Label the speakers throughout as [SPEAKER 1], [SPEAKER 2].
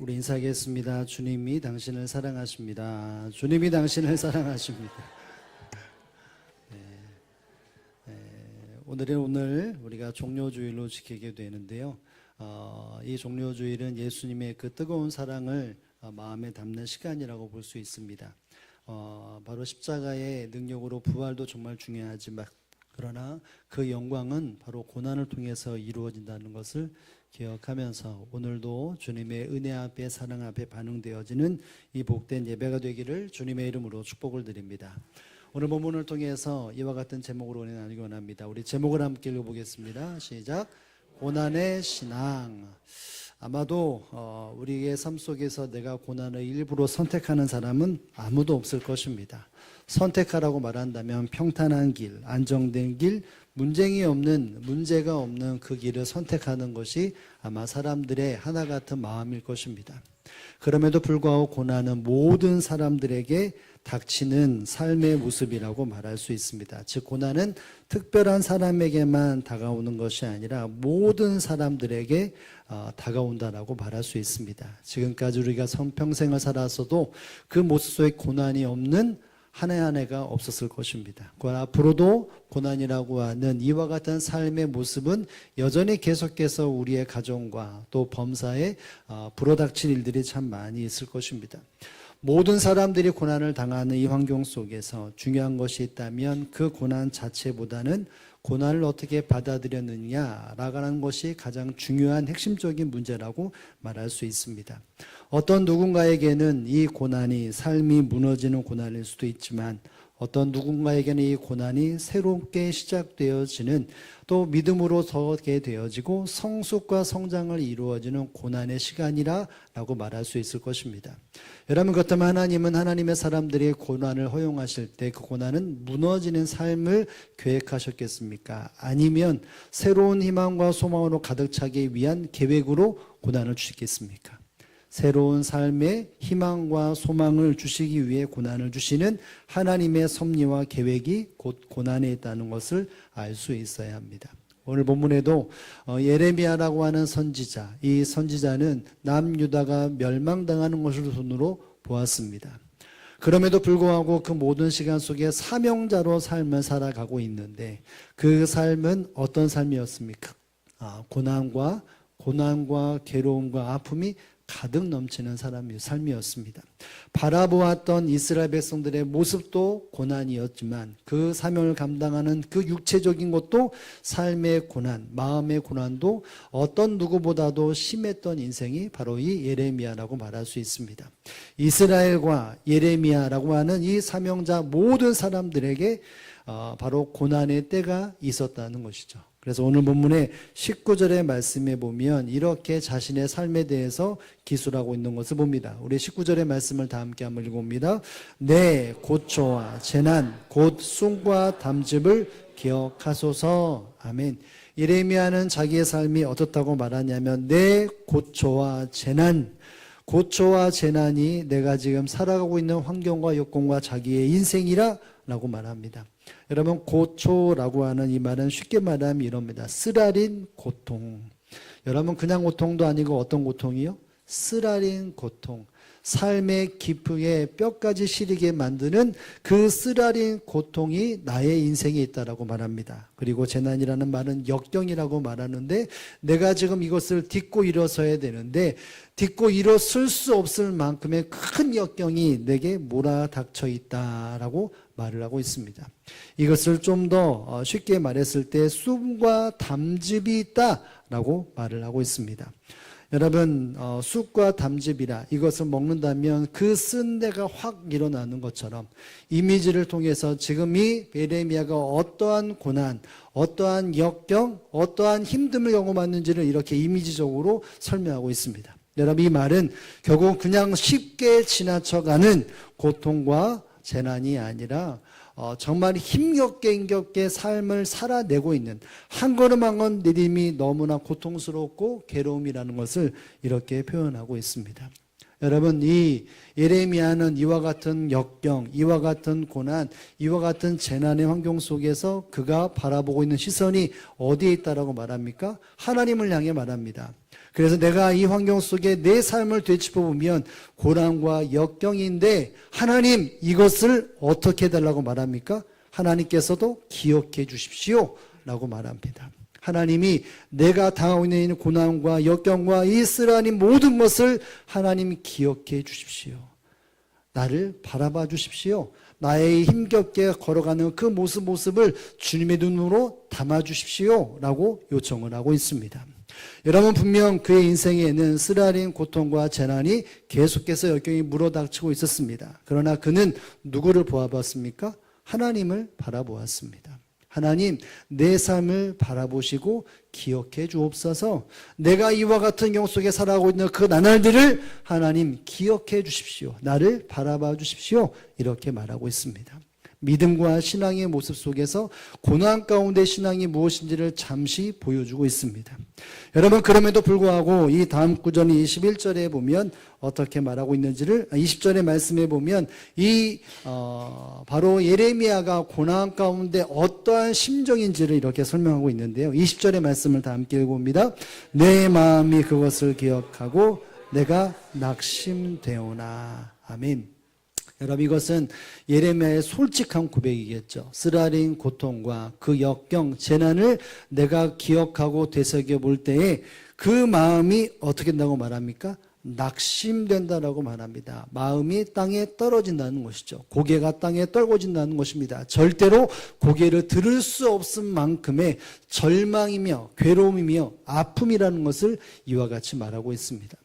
[SPEAKER 1] 우리 인사하겠습니다. 주님이 당신을 사랑하십니다. 주님이 당신을 사랑하십니다. 오늘 우리가 종료주일로 지키게 되는데요. 이 종료주일은 예수님의 그 뜨거운 사랑을 마음에 담는 시간이라고 볼 수 있습니다. 바로 십자가의 능력으로 부활도 정말 중요하지만 그러나 그 영광은 바로 고난을 통해서 이루어진다는 것을 기억하면서 오늘도 주님의 은혜 앞에 사랑 앞에 반응되어지는 이 복된 예배가 되기를 주님의 이름으로 축복을 드립니다. 오늘 본문을 통해서 이와 같은 제목으로 은혜 나누기 원합니다. 우리 제목을 함께 읽어보겠습니다. 시작. 고난의 신앙. 아마도 우리의 삶 속에서 내가 고난을 일부러 선택하는 사람은 아무도 없을 것입니다. 선택하라고 말한다면 평탄한 길, 안정된 길, 문제가 없는 그 길을 선택하는 것이 아마 사람들의 하나 같은 마음일 것입니다. 그럼에도 불구하고 고난은 모든 사람들에게 닥치는 삶의 모습이라고 말할 수 있습니다. 즉 고난은 특별한 사람에게만 다가오는 것이 아니라 모든 사람들에게 다가온다라고 말할 수 있습니다. 지금까지 우리가 평생을 살았어도 그 모습 속에 고난이 없는 한 해 한 해가 없었을 것입니다. 앞으로도 고난이라고 하는 이와 같은 삶의 모습은 여전히 계속해서 우리의 가정과 또 범사에 불어닥칠 일들이 참 많이 있을 것입니다. 모든 사람들이 고난을 당하는 이 환경 속에서 중요한 것이 있다면 그 고난 자체보다는 고난을 어떻게 받아들였느냐라고 하는 것이 가장 중요한 핵심적인 문제라고 말할 수 있습니다. 어떤 누군가에게는 이 고난이 삶이 무너지는 고난일 수도 있지만 어떤 누군가에게는 이 고난이 새롭게 시작되어지는 또 믿음으로 서게 되어지고 성숙과 성장을 이루어지는 고난의 시간이라고 말할 수 있을 것입니다. 여러분 그렇다면 하나님은 하나님의 사람들이 고난을 허용하실 때 그 고난은 무너지는 삶을 계획하셨겠습니까? 아니면 새로운 희망과 소망으로 가득 차기 위한 계획으로 고난을 주시겠습니까? 새로운 삶의 희망과 소망을 주시기 위해 고난을 주시는 하나님의 섭리와 계획이 곧 고난에 있다는 것을 알 수 있어야 합니다. 오늘 본문에도 예레미야라고 하는 선지자, 이 선지자는 남유다가 멸망당하는 것을 손으로 보았습니다. 그럼에도 불구하고 그 모든 시간 속에 사명자로 삶을 살아가고 있는데 그 삶은 어떤 삶이었습니까? 고난과 괴로움과 아픔이 가득 넘치는 삶이었습니다. 바라보았던 이스라엘 백성들의 모습도 고난이었지만 그 사명을 감당하는 그 육체적인 것도 삶의 고난, 마음의 고난도 어떤 누구보다도 심했던 인생이 바로 이 예레미야라고 말할 수 있습니다. 이스라엘과 예레미야라고 하는 이 사명자 모든 사람들에게 바로 고난의 때가 있었다는 것이죠. 그래서 오늘 본문의 19절의 말씀에 보면 이렇게 자신의 삶에 대해서 기술하고 있는 것을 봅니다. 우리 19절의 말씀을 다 함께 한번 읽어봅니다. 내 고초와 재난 곧 숭과 담즙을 기억하소서. 아멘. 예레미야는 자기의 삶이 어떻다고 말하냐면 내 고초와 재난이 내가 지금 살아가고 있는 환경과 여건과 자기의 인생이라 라고 말합니다. 여러분 고초라고 하는 이 말은 쉽게 말하면 이럽니다. 쓰라린 고통. 여러분 그냥 고통도 아니고 어떤 고통이요? 쓰라린 고통. 삶의 깊이에 뼈까지 시리게 만드는 그 쓰라린 고통이 나의 인생에 있다라고 말합니다. 그리고 재난이라는 말은 역경이라고 말하는데 내가 지금 이것을 딛고 일어서야 되는데 딛고 일어설 수 없을 만큼의 큰 역경이 내게 몰아닥쳐 있다라고 말을 하고 있습니다. 이것을 좀 더 쉽게 말했을 때 쑥과 담즙이 있다라고 말을 하고 있습니다. 여러분 쑥과 담즙이라 이것을 먹는다면 그 쓴내가 확 일어나는 것처럼 이미지를 통해서 지금 이 예레미야가 어떠한 고난, 어떠한 역경, 어떠한 힘듦을 경험했는지를 이렇게 이미지적으로 설명하고 있습니다. 여러분 이 말은 결국 그냥 쉽게 지나쳐가는 고통과 재난이 아니라 정말 힘겹게 삶을 살아내고 있는 한 걸음 한 건 내림이 너무나 고통스럽고 괴로움이라는 것을 이렇게 표현하고 있습니다. 여러분 이 예레미야는 이와 같은 역경, 이와 같은 고난, 이와 같은 재난의 환경 속에서 그가 바라보고 있는 시선이 어디에 있다라고 말합니까? 하나님을 향해 말합니다. 그래서 내가 이 환경 속에 내 삶을 되짚어보면 고난과 역경인데 하나님 이것을 어떻게 해달라고 말합니까? 하나님께서도 기억해 주십시오 라고 말합니다. 하나님이 내가 당하고 있는 고난과 역경과 이 쓰라린 모든 것을 하나님 기억해 주십시오. 나를 바라봐 주십시오. 나의 힘겹게 걸어가는 그 모습을 주님의 눈으로 담아 주십시오 라고 요청을 하고 있습니다. 여러분, 분명 그의 인생에는 쓰라린 고통과 재난이 계속해서 역경이 물어닥치고 있었습니다. 그러나 그는 누구를 보아봤습니까? 하나님을 바라보았습니다. 하나님, 내 삶을 바라보시고 기억해 주옵소서. 내가 이와 같은 경우 속에 살아가고 있는 그 나날들을 하나님 기억해 주십시오. 나를 바라봐 주십시오. 이렇게 말하고 있습니다. 믿음과 신앙의 모습 속에서 고난 가운데 신앙이 무엇인지를 잠시 보여주고 있습니다. 여러분, 그럼에도 불구하고 이 다음 구절 21절에 보면 어떻게 말하고 있는지를 20절의 말씀에 보면 바로 예레미야가 고난 가운데 어떠한 심정인지를 이렇게 설명하고 있는데요. 20절의 말씀을 다 함께 읽어봅니다. 내 마음이 그것을 기억하고 내가 낙심되오나. 아멘. 여러분, 이것은 예레미야의 솔직한 고백이겠죠. 쓰라린 고통과 그 역경, 재난을 내가 기억하고 되새겨 볼 때에 그 마음이 어떻게 된다고 말합니까? 낙심된다라고 말합니다. 마음이 땅에 떨어진다는 것이죠. 고개가 땅에 떨궈진다는 것입니다. 절대로 고개를 들을 수 없을 만큼의 절망이며 괴로움이며 아픔이라는 것을 이와 같이 말하고 있습니다.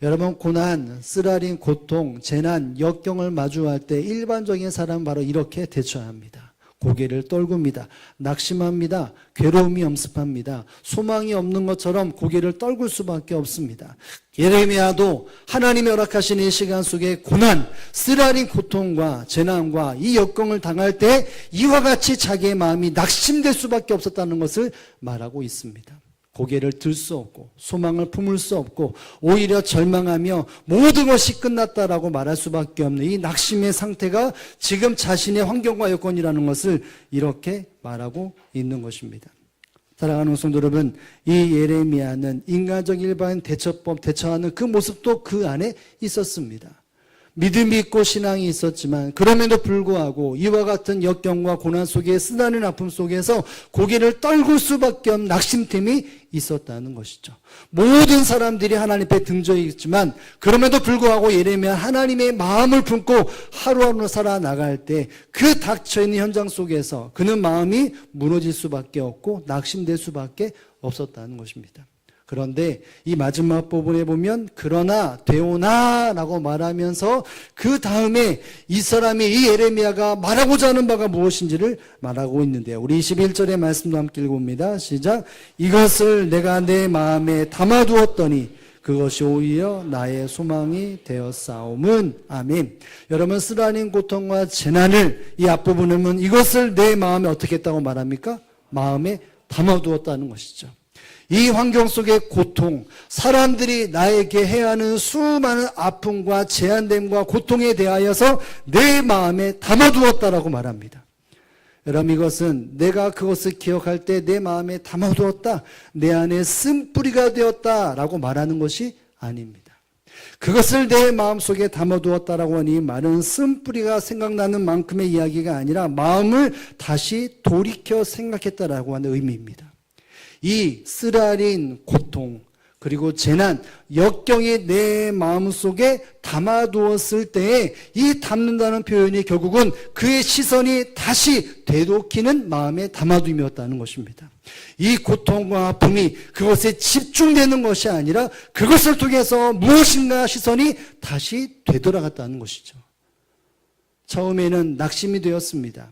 [SPEAKER 1] 여러분, 고난, 쓰라린 고통, 재난, 역경을 마주할 때 일반적인 사람은 바로 이렇게 대처합니다. 고개를 떨굽니다. 낙심합니다. 괴로움이 엄습합니다. 소망이 없는 것처럼 고개를 떨굴 수밖에 없습니다. 예레미야도 하나님이 허락하신 이 시간 속에 고난, 쓰라린 고통과 재난과 이 역경을 당할 때 이와 같이 자기의 마음이 낙심될 수밖에 없었다는 것을 말하고 있습니다. 고개를 들 수 없고 소망을 품을 수 없고 오히려 절망하며 모든 것이 끝났다라고 말할 수밖에 없는 이 낙심의 상태가 지금 자신의 환경과 여건이라는 것을 이렇게 말하고 있는 것입니다. 사랑하는 성도 여러분, 이 예레미야는 인간적 일반 대처법, 대처하는 그 모습도 그 안에 있었습니다. 믿음이 있고 신앙이 있었지만 그럼에도 불구하고 이와 같은 역경과 고난 속에 쓰나는 아픔 속에서 고개를 떨굴 수밖에 없는 낙심됨이 있었다는 것이죠. 모든 사람들이 하나님 앞에 등져져 있지만 그럼에도 불구하고 예레미야 하나님의 마음을 품고 하루하루 살아나갈 때 그 닥쳐있는 현장 속에서 그는 마음이 무너질 수밖에 없고 낙심될 수밖에 없었다는 것입니다. 그런데 이 마지막 부분에 보면 그러나 되오나 라고 말하면서 그 다음에 이 사람이 이 예레미야가 말하고자 하는 바가 무엇인지를 말하고 있는데요. 우리 21절의 말씀도 함께 읽어봅니다. 시작. 이것을 내가 내 마음에 담아두었더니 그것이 오히려 나의 소망이 되었사옴은. 아멘. 여러분, 쓰라린 고통과 재난을 이 앞부분에 보면 이것을 내 마음에 어떻게 했다고 말합니까? 마음에 담아두었다는 것이죠. 이 환경 속의 고통, 사람들이 나에게 해야 하는 수많은 아픔과 제한됨과 고통에 대하여서 내 마음에 담아두었다라고 말합니다. 여러분, 이것은 내가 그것을 기억할 때 내 마음에 담아두었다, 내 안에 쓴뿌리가 되었다라고 말하는 것이 아닙니다. 그것을 내 마음속에 담아두었다라고 하니 이 말은 쓴뿌리가 생각나는 만큼의 이야기가 아니라 마음을 다시 돌이켜 생각했다라고 하는 의미입니다. 이 쓰라린 고통 그리고 재난, 역경이 내 마음속에 담아두었을 때에 이 담는다는 표현이 결국은 그의 시선이 다시 되돌키는 마음에 담아둠이었다는 것입니다. 이 고통과 아픔이 그것에 집중되는 것이 아니라 그것을 통해서 무엇인가 시선이 다시 되돌아갔다는 것이죠. 처음에는 낙심이 되었습니다.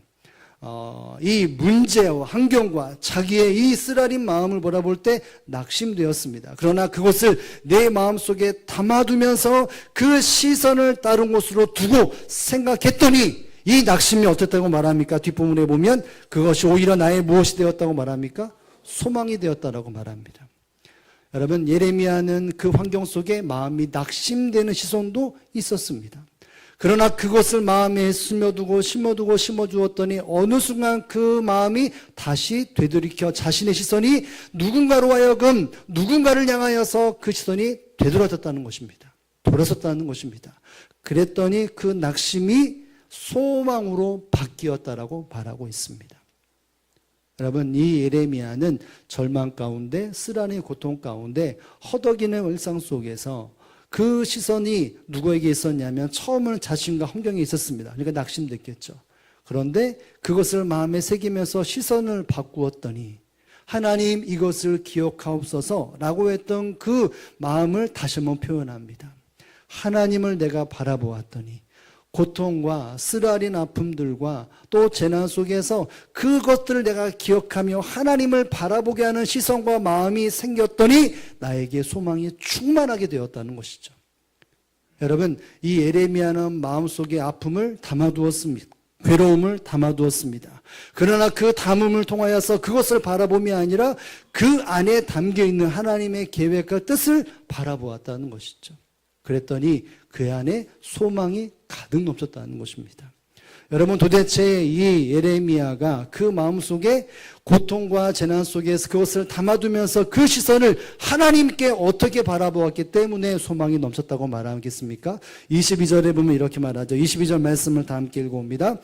[SPEAKER 1] 이 문제와 환경과 자기의 이 쓰라린 마음을 바라볼 때 낙심되었습니다. 그러나 그것을 내 마음속에 담아두면서 그 시선을 다른 곳으로 두고 생각했더니 이 낙심이 어땠다고 말합니까? 뒷부분에 보면 그것이 오히려 나의 무엇이 되었다고 말합니까? 소망이 되었다라고 말합니다. 여러분, 예레미야는 그 환경 속에 마음이 낙심되는 시선도 있었습니다. 그러나 그것을 마음에 심어두고 심어주었더니 어느 순간 그 마음이 다시 되돌이켜 자신의 시선이 누군가로 하여금 누군가를 향하여서 그 시선이 되돌아졌다는 것입니다. 돌아섰다는 것입니다. 그랬더니 그 낙심이 소망으로 바뀌었다라고 말하고 있습니다. 여러분, 이 예레미야는 절망 가운데, 쓰라린 고통 가운데, 허덕이는 일상 속에서 그 시선이 누구에게 있었냐면 처음은 자신과 환경에 있었습니다. 그러니까 낙심됐겠죠. 그런데 그것을 마음에 새기면서 시선을 바꾸었더니 하나님 이것을 기억하옵소서 라고 했던 그 마음을 다시 한번 표현합니다. 하나님을 내가 바라보았더니 고통과 쓰라린 아픔들과 또 재난 속에서 그것들을 내가 기억하며 하나님을 바라보게 하는 시선과 마음이 생겼더니 나에게 소망이 충만하게 되었다는 것이죠. 여러분, 이 예레미야는 마음속에 아픔을 담아두었습니다. 괴로움을 담아두었습니다. 그러나 그 담음을 통하여서 그것을 바라봄이 아니라 그 안에 담겨있는 하나님의 계획과 뜻을 바라보았다는 것이죠. 그랬더니 그 안에 소망이 가득 넘쳤다는 것입니다. 여러분, 도대체 이 예레미야가 그 마음속에 고통과 재난 속에서 그것을 담아두면서 그 시선을 하나님께 어떻게 바라보았기 때문에 소망이 넘쳤다고 말하겠습니까? 22절에 보면 이렇게 말하죠. 22절 말씀을 다 함께 읽어봅니다.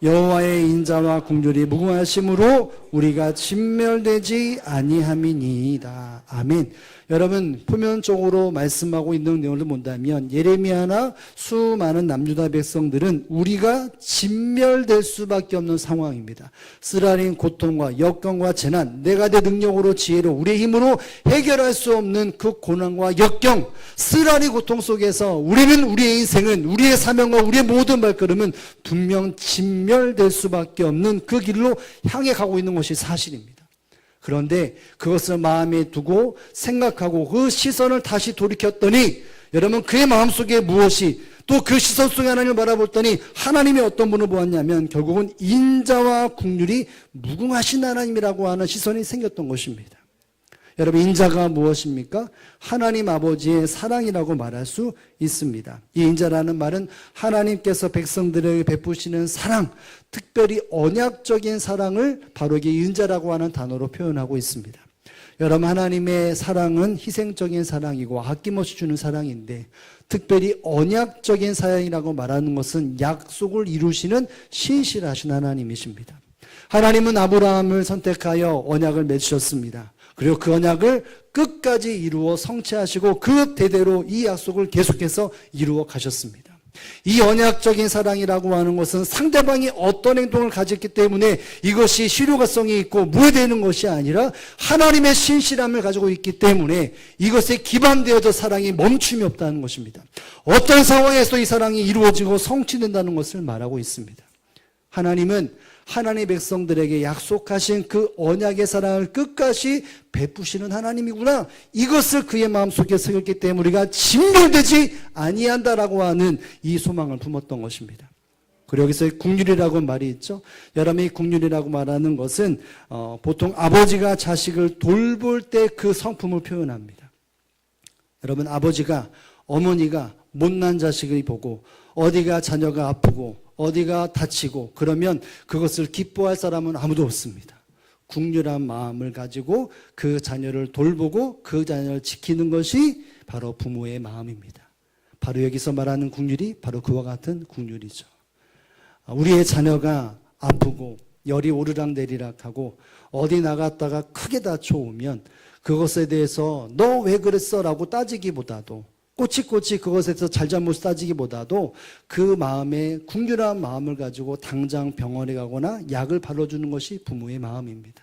[SPEAKER 1] 여호와의 인자와 긍휼이 무궁하심으로 우리가 진멸되지 아니함이니이다. 아멘. 여러분, 표면적으로 말씀하고 있는 내용을 본다면 예레미야나 수많은 남유다 백성들은 우리가 진멸될 수밖에 없는 상황입니다. 쓰라린 고통과 역경과 재난, 내가 내 능력으로 지혜로 우리의 힘으로 해결할 수 없는 그 고난과 역경, 쓰라린 고통 속에서 우리는 우리의 인생은 우리의 사명과 우리의 모든 발걸음은 분명 진멸될 수밖에 없는 그 길로 향해 가고 있는 것이 사실입니다. 그런데 그것을 마음에 두고 생각하고 그 시선을 다시 돌이켰더니 여러분, 그의 마음속에 무엇이 또 그 시선 속에 하나님을 바라봤더니 하나님이 어떤 분을 보았냐면 결국은 인자와 긍휼이 무궁하신 하나님이라고 하는 시선이 생겼던 것입니다. 여러분, 인자가 무엇입니까? 하나님 아버지의 사랑이라고 말할 수 있습니다. 이 인자라는 말은 하나님께서 백성들에게 베푸시는 사랑, 특별히 언약적인 사랑을 바로 이게 인자라고 하는 단어로 표현하고 있습니다. 여러분, 하나님의 사랑은 희생적인 사랑이고 아낌없이 주는 사랑인데 특별히 언약적인 사랑이라고 말하는 것은 약속을 이루시는 신실하신 하나님이십니다. 하나님은 아브라함을 선택하여 언약을 맺으셨습니다. 그리고 그 언약을 끝까지 이루어 성취하시고 그 대대로 이 약속을 계속해서 이루어 가셨습니다. 이 언약적인 사랑이라고 하는 것은 상대방이 어떤 행동을 가졌기 때문에 이것이 실효가성이 있고 무효되는 것이 아니라 하나님의 신실함을 가지고 있기 때문에 이것에 기반되어져 사랑이 멈춤이 없다는 것입니다. 어떤 상황에서 이 사랑이 이루어지고 성취된다는 것을 말하고 있습니다. 하나님은 하나님의 백성들에게 약속하신 그 언약의 사랑을 끝까지 베푸시는 하나님이구나, 이것을 그의 마음속에 새겼기 때문에 우리가 진멸되지 아니한다라고 하는 이 소망을 품었던 것입니다. 그리고 여기서 긍휼이라고 말이 있죠. 여러분이 긍휼이라고 말하는 것은 보통 아버지가 자식을 돌볼 때 그 성품을 표현합니다. 여러분, 아버지가 어머니가 못난 자식을 보고 어디가 자녀가 아프고 어디가 다치고 그러면 그것을 기뻐할 사람은 아무도 없습니다. 긍휼한 마음을 가지고 그 자녀를 돌보고 그 자녀를 지키는 것이 바로 부모의 마음입니다. 바로 여기서 말하는 긍휼이 바로 그와 같은 긍휼이죠. 우리의 자녀가 아프고 열이 오르락내리락하고 어디 나갔다가 크게 다쳐오면 그것에 대해서 너 왜 그랬어? 라고 따지기보다도 꼬치꼬치 그것에 대해서 잘잘못 따지기보다도 그 마음에 긍휼한 마음을 가지고 당장 병원에 가거나 약을 발라주는 것이 부모의 마음입니다.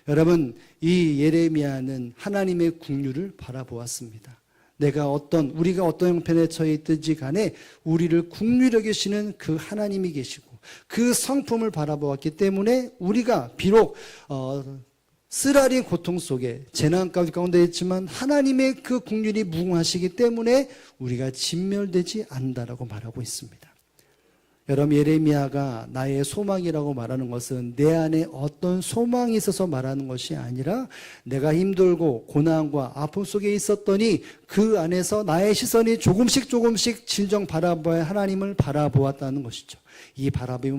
[SPEAKER 1] 여러분, 이 예레미야는 하나님의 긍휼을 바라보았습니다. 우리가 어떤 형편에 처해 있든지 간에 우리를 긍휼히 여기시는 그 하나님이 계시고 그 성품을 바라보았기 때문에 우리가 비록 쓰라린 고통 속에 재난 가운데 있지만 하나님의 그 긍휼이 무궁하시기 때문에 우리가 진멸되지 않는다라고 말하고 있습니다. 여러분, 예레미야가 나의 소망이라고 말하는 것은 내 안에 어떤 소망이 있어서 말하는 것이 아니라 내가 힘들고 고난과 아픔 속에 있었더니 그 안에서 나의 시선이 조금씩 진정 바라보아 하나님을 바라보았다는 것이죠. 이 바라봄이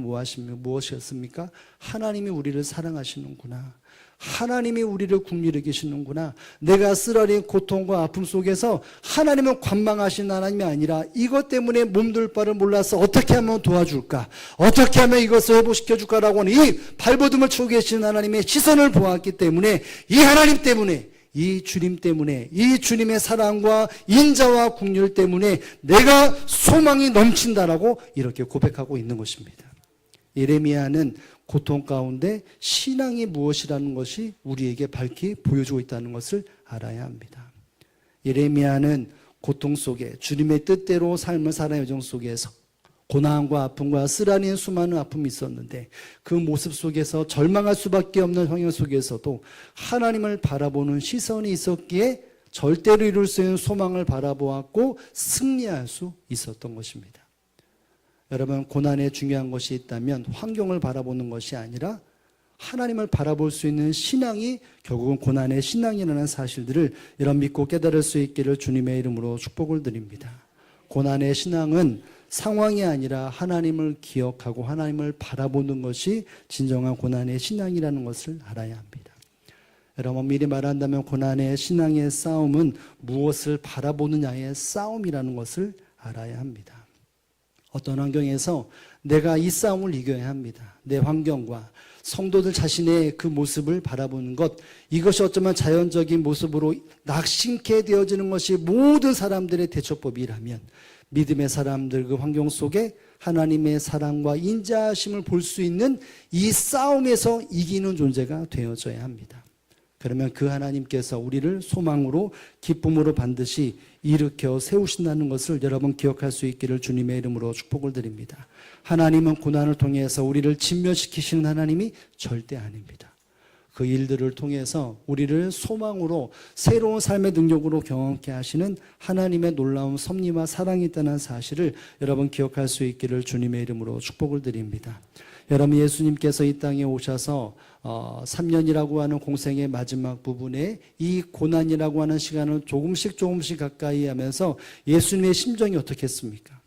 [SPEAKER 1] 무엇이었습니까? 하나님이 우리를 사랑하시는구나. 하나님이 우리를 긍휼히 여기시는구나. 내가 쓰라린 고통과 아픔 속에서 하나님은 관망하신 하나님이 아니라 이것 때문에 몸둘 바를 몰라서 어떻게 하면 도와줄까, 어떻게 하면 이것을 회복시켜줄까라고 하는 이 발버둥을 치고 계시는 하나님의 시선을 보았기 때문에, 이 하나님 때문에, 이 주님 때문에, 이 주님의 사랑과 인자와 긍휼 때문에 내가 소망이 넘친다라고 이렇게 고백하고 있는 것입니다. 예레미야는 고통 가운데 신앙이 무엇이라는 것이 우리에게 밝히 보여주고 있다는 것을 알아야 합니다. 예레미야는 고통 속에 주님의 뜻대로 삶을 살아가는 여정 속에서 고난과 아픔과 쓰라린 수많은 아픔이 있었는데 그 모습 속에서 절망할 수밖에 없는 환경 속에서도 하나님을 바라보는 시선이 있었기에 절대로 이룰 수 있는 소망을 바라보았고 승리할 수 있었던 것입니다. 여러분, 고난에 중요한 것이 있다면 환경을 바라보는 것이 아니라 하나님을 바라볼 수 있는 신앙이 결국은 고난의 신앙이라는 사실들을 여러분 믿고 깨달을 수 있기를 주님의 이름으로 축복을 드립니다. 고난의 신앙은 상황이 아니라 하나님을 기억하고 하나님을 바라보는 것이 진정한 고난의 신앙이라는 것을 알아야 합니다. 여러분, 미리 말한다면 고난의 신앙의 싸움은 무엇을 바라보느냐의 싸움이라는 것을 알아야 합니다. 어떤 환경에서 내가 이 싸움을 이겨야 합니다. 내 환경과 성도들 자신의 그 모습을 바라보는 것, 이것이 어쩌면 자연적인 모습으로 낙심케 되어지는 것이 모든 사람들의 대처법이라면 믿음의 사람들 그 환경 속에 하나님의 사랑과 인자하심을 볼 수 있는 이 싸움에서 이기는 존재가 되어져야 합니다. 그러면 그 하나님께서 우리를 소망으로 기쁨으로 반드시 일으켜 세우신다는 것을 여러분 기억할 수 있기를 주님의 이름으로 축복을 드립니다. 하나님은 고난을 통해서 우리를 진멸시키시는 하나님이 절대 아닙니다. 그 일들을 통해서 우리를 소망으로 새로운 삶의 능력으로 경험케 하시는 하나님의 놀라운 섭리와 사랑이 있다는 사실을 여러분 기억할 수 있기를 주님의 이름으로 축복을 드립니다. 여러분, 예수님께서 이 땅에 오셔서 3년이라고 하는 공생의 마지막 부분에 이 고난이라고 하는 시간을 조금씩 가까이 하면서 예수님의 심정이 어떻겠습니까?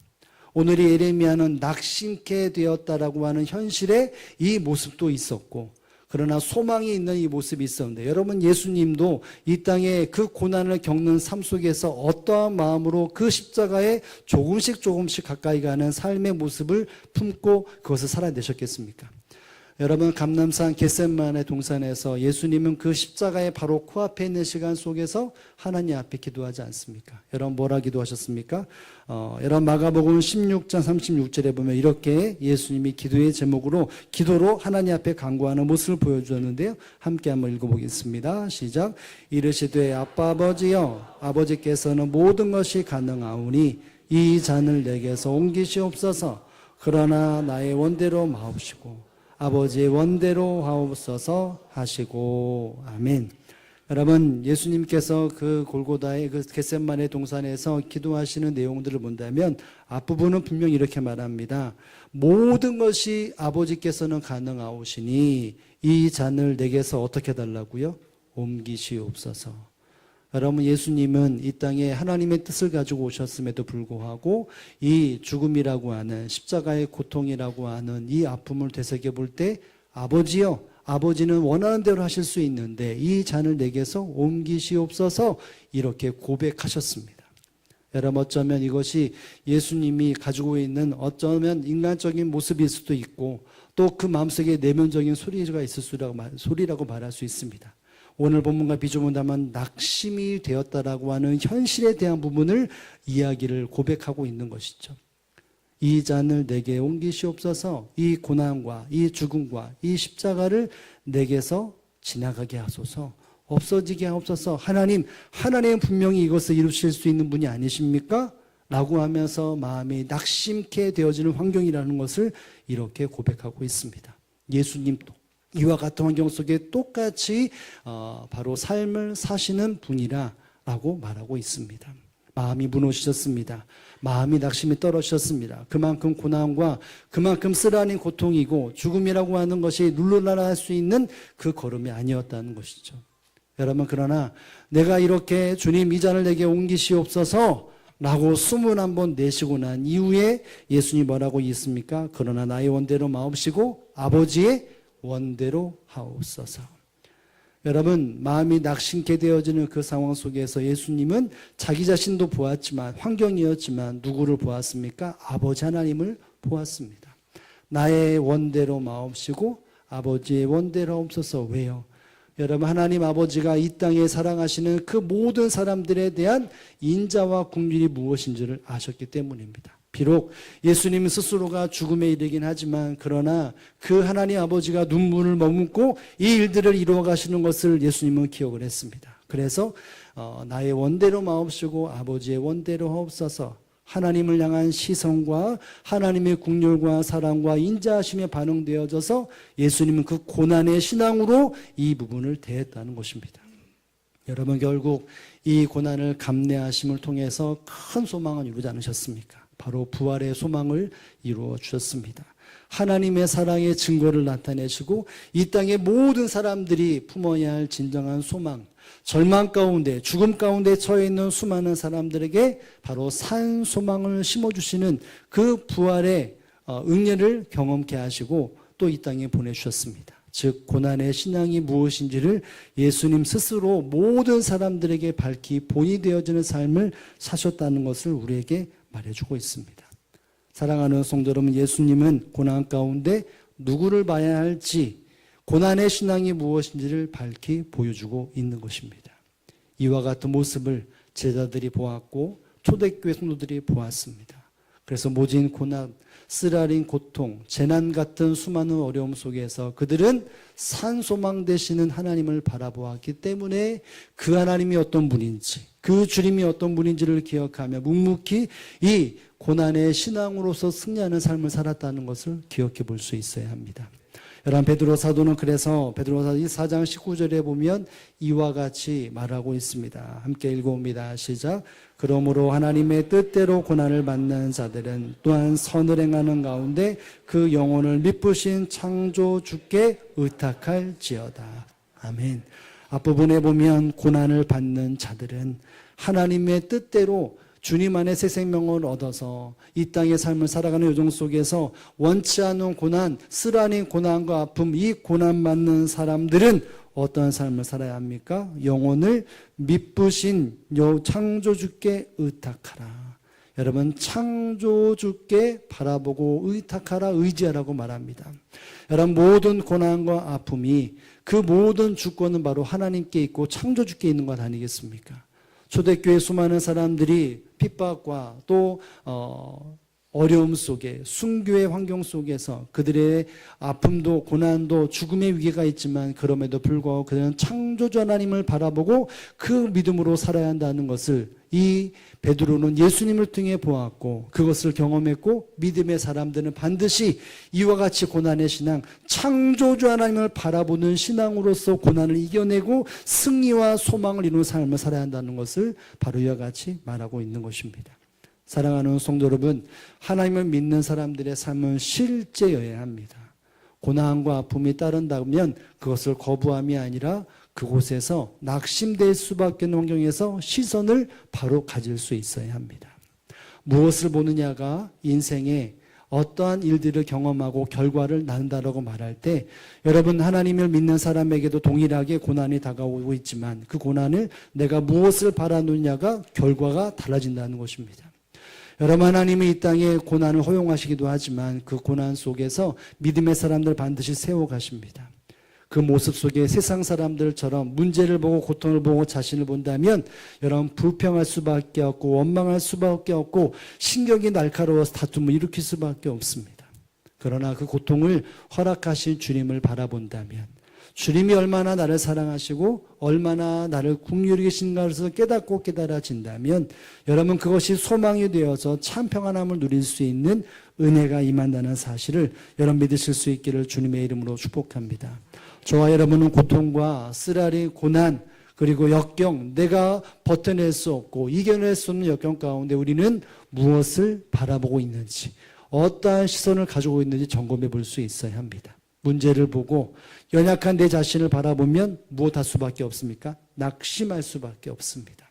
[SPEAKER 1] 오늘 이 예레미야는 낙심케 되었다라고 하는 현실의 이 모습도 있었고, 그러나 소망이 있는 이 모습이 있었는데, 여러분, 예수님도 이 땅에 그 고난을 겪는 삶 속에서 어떠한 마음으로 그 십자가에 조금씩 가까이 가는 삶의 모습을 품고 그것을 살아내셨겠습니까? 여러분, 감람산 겟세마네 동산에서 예수님은 그 십자가의 바로 코앞에 있는 시간 속에서 하나님 앞에 기도하지 않습니까? 여러분, 뭐라 기도하셨습니까? 여러분, 마가복음 16장 36절에 보면 이렇게 예수님이 기도로 하나님 앞에 간구하는 모습을 보여주었는데요. 함께 한번 읽어보겠습니다. 시작. 이르시되 아빠 아버지여, 아버지께서는 모든 것이 가능하오니 이 잔을 내게서 옮기시옵소서. 그러나 나의 원대로 마옵시고 아버지의 원대로 하옵소서 하시고. 아멘. 여러분, 예수님께서 그 골고다의 그 겟세마네 동산에서 기도하시는 내용들을 본다면 앞부분은 분명히 이렇게 말합니다. 모든 것이 아버지께서는 가능하오시니 이 잔을 내게서 어떻게 달라고요? 옮기시옵소서. 여러분, 예수님은 이 땅에 하나님의 뜻을 가지고 오셨음에도 불구하고 이 죽음이라고 하는 십자가의 고통이라고 하는 이 아픔을 되새겨 볼 때 아버지요, 아버지는 원하는 대로 하실 수 있는데 이 잔을 내게서 옮기시옵소서 이렇게 고백하셨습니다. 여러분, 어쩌면 이것이 예수님이 가지고 있는 어쩌면 인간적인 모습일 수도 있고 또 그 마음속에 내면적인 소리가 있을 소리라고 말할 수 있습니다. 오늘 본문과 비교본다면 낙심이 되었다라고 하는 현실에 대한 부분을 이야기를 고백하고 있는 것이죠. 이 잔을 내게 옮기시옵소서. 이 고난과 이 죽음과 이 십자가를 내게서 지나가게 하소서. 없어지게 하옵소서. 하나님은 분명히 이것을 이루실 수 있는 분이 아니십니까? 라고 하면서 마음이 낙심케 되어지는 환경이라는 것을 이렇게 고백하고 있습니다. 예수님도 이와 같은 환경 속에 똑같이 바로 삶을 사시는 분이라고 말하고 있습니다. 마음이 무너지셨습니다. 마음이 낙심이 떨어지셨습니다. 그만큼 고난과 그만큼 쓰라린 고통이고 죽음이라고 하는 것이 눌러라 할 수 있는 그 걸음이 아니었다는 것이죠. 여러분, 그러나 내가 이렇게 주님 이 잔을 내게 옮기시옵소서 라고 숨을 한번 내쉬고 난 이후에 예수님 뭐라고 있습니까? 그러나 나의 원대로 마옵시고 아버지의 원대로 하옵소서. 여러분, 마음이 낙심케 되어지는 그 상황 속에서 예수님은 자기 자신도 보았지만, 환경이었지만 누구를 보았습니까? 아버지 하나님을 보았습니다. 나의 원대로 마옵시고 아버지의 원대로 하옵소서. 왜요? 여러분, 하나님 아버지가 이 땅에 사랑하시는 그 모든 사람들에 대한 인자와 긍휼이 무엇인지를 아셨기 때문입니다. 비록 예수님 스스로가 죽음에 이르긴 하지만, 그러나 그 하나님 아버지가 눈물을 머금고 이 일들을 이루어 가시는 것을 예수님은 기억을 했습니다. 그래서 나의 원대로 마옵시고 아버지의 원대로 하옵소서. 하나님을 향한 시선과 하나님의 긍휼과 사랑과 인자하심에 반응되어져서 예수님은 그 고난의 신앙으로 이 부분을 대했다는 것입니다. 여러분, 결국 이 고난을 감내하심을 통해서 큰 소망을 이루지 않으셨습니까? 바로 부활의 소망을 이루어 주셨습니다. 하나님의 사랑의 증거를 나타내시고 이 땅의 모든 사람들이 품어야 할 진정한 소망, 절망 가운데, 죽음 가운데 처해 있는 수많은 사람들에게 바로 산 소망을 심어주시는 그 부활의 은혜를 경험케 하시고 또 이 땅에 보내주셨습니다. 즉, 고난의 신앙이 무엇인지를 예수님 스스로 모든 사람들에게 밝히 본이 되어지는 삶을 사셨다는 것을 우리에게 말해주고 있습니다. 사랑하는 성도 여러분, 예수님은 고난 가운데 누구를 봐야 할지, 고난의 신앙이 무엇인지를 밝히 보여주고 있는 것입니다. 이와 같은 모습을 제자들이 보았고 초대교회 성도들이 보았습니다. 그래서 모진 고난, 쓰라린 고통, 재난 같은 수많은 어려움 속에서 그들은 산소망 되시는 하나님을 바라보았기 때문에 그 하나님이 어떤 분인지, 그 주님이 어떤 분인지를 기억하며 묵묵히 이 고난의 신앙으로서 승리하는 삶을 살았다는 것을 기억해 볼 수 있어야 합니다. 여러분, 베드로 사도는 그래서 베드로서 4장 19절에 보면 이와 같이 말하고 있습니다. 함께 읽어봅니다. 시작. 그러므로 하나님의 뜻대로 고난을 받는 자들은 또한 선을 행하는 가운데 그 영혼을 미쁘신 창조주께 의탁할지어다. 아멘. 앞부분에 보면 고난을 받는 자들은 하나님의 뜻대로 주님 안에 새 생명을 얻어서 이 땅의 삶을 살아가는 요정 속에서 원치 않은 고난, 쓰라린 고난과 아픔, 이 고난 받는 사람들은 어떤 삶을 살아야 합니까? 영혼을 미쁘신 창조주께 의탁하라. 여러분, 창조주께 바라보고 의탁하라, 의지하라고 말합니다. 여러분, 모든 고난과 아픔이 그 모든 주권은 바로 하나님께 있고 창조주께 있는 것 아니겠습니까? 초대교회 수많은 사람들이 핍박과 또 어려움 속에, 순교의 환경 속에서 그들의 아픔도 고난도 죽음의 위기가 있지만 그럼에도 불구하고 그들은 창조주 하나님을 바라보고 그 믿음으로 살아야 한다는 것을 이 베드로는 예수님을 통해 보았고 그것을 경험했고, 믿음의 사람들은 반드시 이와 같이 고난의 신앙, 창조주 하나님을 바라보는 신앙으로서 고난을 이겨내고 승리와 소망을 이루는 삶을 살아야 한다는 것을 바로 이와 같이 말하고 있는 것입니다. 사랑하는 성도 여러분, 하나님을 믿는 사람들의 삶은 실제여야 합니다. 고난과 아픔이 따른다면 그것을 거부함이 아니라 그곳에서 낙심될 수밖에 없는 환경에서 시선을 바로 가질 수 있어야 합니다. 무엇을 보느냐가 인생에 어떠한 일들을 경험하고 결과를 낳는다라고 말할 때, 여러분, 하나님을 믿는 사람에게도 동일하게 고난이 다가오고 있지만 그 고난을 내가 무엇을 바라느냐가 결과가 달라진다는 것입니다. 여러분, 하나님이 이 땅에 고난을 허용하시기도 하지만 그 고난 속에서 믿음의 사람들 반드시 세워가십니다. 그 모습 속에 세상 사람들처럼 문제를 보고 고통을 보고 자신을 본다면 여러분, 불평할 수밖에 없고 원망할 수밖에 없고 신경이 날카로워서 다툼을 일으킬 수밖에 없습니다. 그러나 그 고통을 허락하신 주님을 바라본다면, 주님이 얼마나 나를 사랑하시고 얼마나 나를 긍휼히 계신가 해서 깨닫고 깨달아진다면 여러분, 그것이 소망이 되어서 참 평안함을 누릴 수 있는 은혜가 임한다는 사실을 여러분 믿으실 수 있기를 주님의 이름으로 축복합니다. 저와 여러분은 고통과 쓰라린 고난, 그리고 역경, 내가 버텨낼 수 없고 이겨낼 수 없는 역경 가운데 우리는 무엇을 바라보고 있는지, 어떠한 시선을 가지고 있는지 점검해 볼 수 있어야 합니다. 문제를 보고 연약한 내 자신을 바라보면 무엇할 수밖에 없습니까? 낙심할 수밖에 없습니다.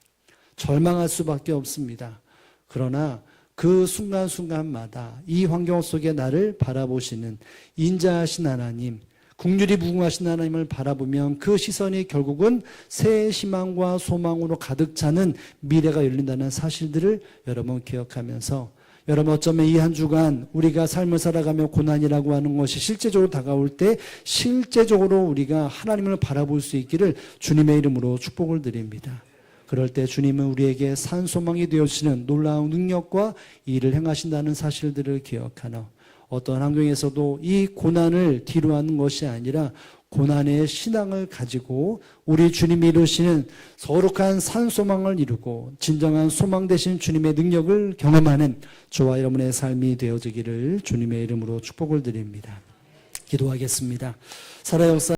[SPEAKER 1] 절망할 수밖에 없습니다. 그러나 그 순간순간마다 이 환경 속에 나를 바라보시는 인자하신 하나님, 긍휼이 무궁하신 하나님을 바라보면 그 시선이 결국은 새 희망과 소망으로 가득 차는 미래가 열린다는 사실들을 여러분 기억하면서, 여러분 어쩌면 이 한 주간 우리가 삶을 살아가며 고난이라고 하는 것이 실제적으로 다가올 때 실제적으로 우리가 하나님을 바라볼 수 있기를 주님의 이름으로 축복을 드립니다. 그럴 때 주님은 우리에게 산소망이 되어주시는 놀라운 능력과 일을 행하신다는 사실들을 기억하며, 어떤 환경에서도 이 고난을 뒤로하는 것이 아니라 고난의 신앙을 가지고 우리 주님이 이루시는 거룩한 산소망을 이루고 진정한 소망 되신 주님의 능력을 경험하는 저와 여러분의 삶이 되어지기를 주님의 이름으로 축복을 드립니다. 기도하겠습니다. 살아 역사